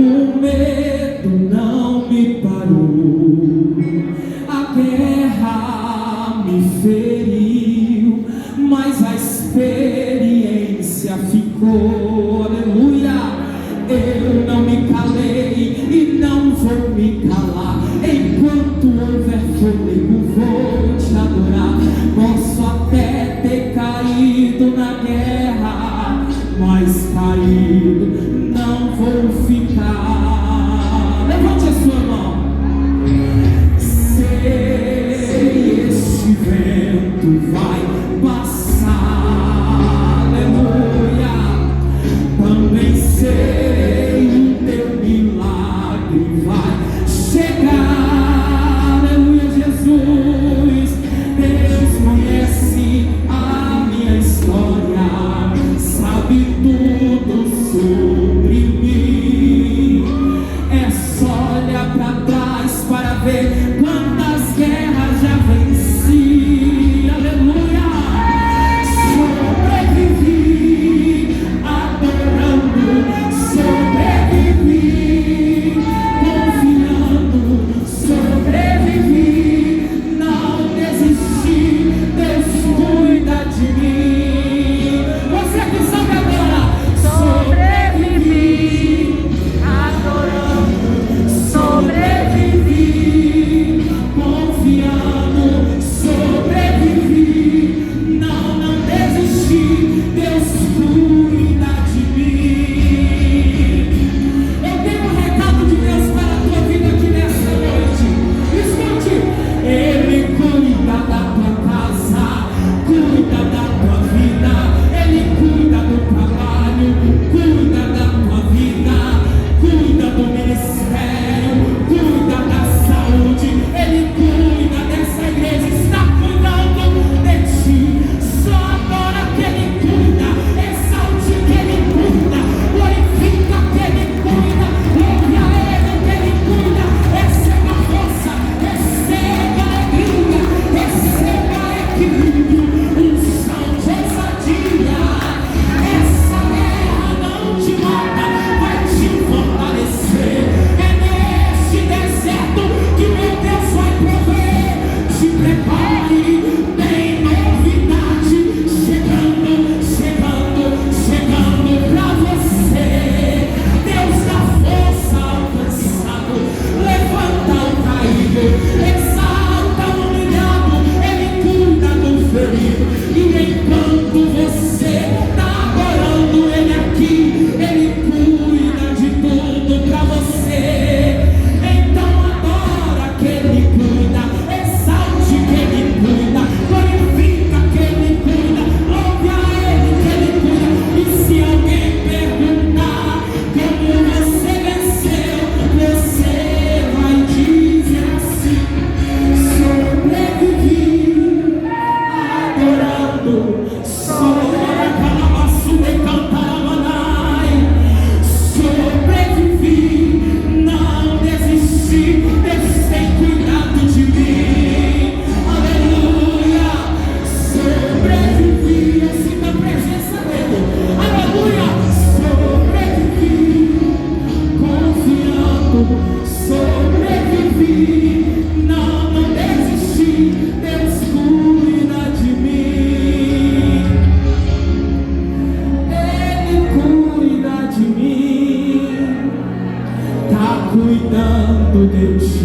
O medo não me parou, a guerra me feriu, mas a experiência ficou. Aleluia! Eu não me calei e não vou me calar. Enquanto houver fôlego, vou te adorar. Posso até ter caído na guerra, mas caído não vou ficar. Levante a sua mão. Sei, este vento vai passar. Aleluia. Também sei, o teu milagre vai chegar. Aleluia, Jesus. Deus conhece a minha história, sabe tudo sobre mim. É só olhar para trás para ver quantas guerras já venci. Aleluia. Sobrevivi adorando, sobrevivi confiando, sobrevivi, não desisti. Deus cuida de mim. Você que sabe agora. Sobrevivi adorando, sobrevivi confiando, sobrevivi, não desisti. Deus cuida de mim. Eu tenho um recado de Deus para a tua vida aqui nessa noite. Escute. Ele cuida da tua casa, cuida da tua vida. Ele cuida do trabalho, cuida da tua vida, cuida do ministério, cuida da saúde. Ele cuida dessa igreja, está cuidando de ti. Só adora que Ele cuida, exalte que Ele cuida, glorifica que Ele cuida, louve a Ele que Ele cuida. Receba força, receba alegria, receba equilíbrio, unção de ousadia. Essa guerra não te mata, vai te fortalecer. É nesse deserto que meu Deus vai prover. Se prepare, tem novidade chegando, chegando, chegando pra você. Deus dá força ao cansado, levanta o caído, exalta o humilhado. Ele cuida do ferido. E enquanto você está adorando Ele aqui, Ele cuida de tudo pra você. Então adora que Ele cuida, exalte que Ele cuida, glorifica que Ele cuida, louve a Ele que Ele cuida. E se alguém perguntar como você venceu, você vai dizer assim: sobrevivi adorando, sobrevivi não desisti. Deus tem cuidado de mim. Aleluia. Sobrevivi, eu sinto a presença dele. Aleluia. Sobrevivi confiando, sobrevivi, não desisti. Deus cuida de mim. Ele cuida de mim, tá cuidando de ti.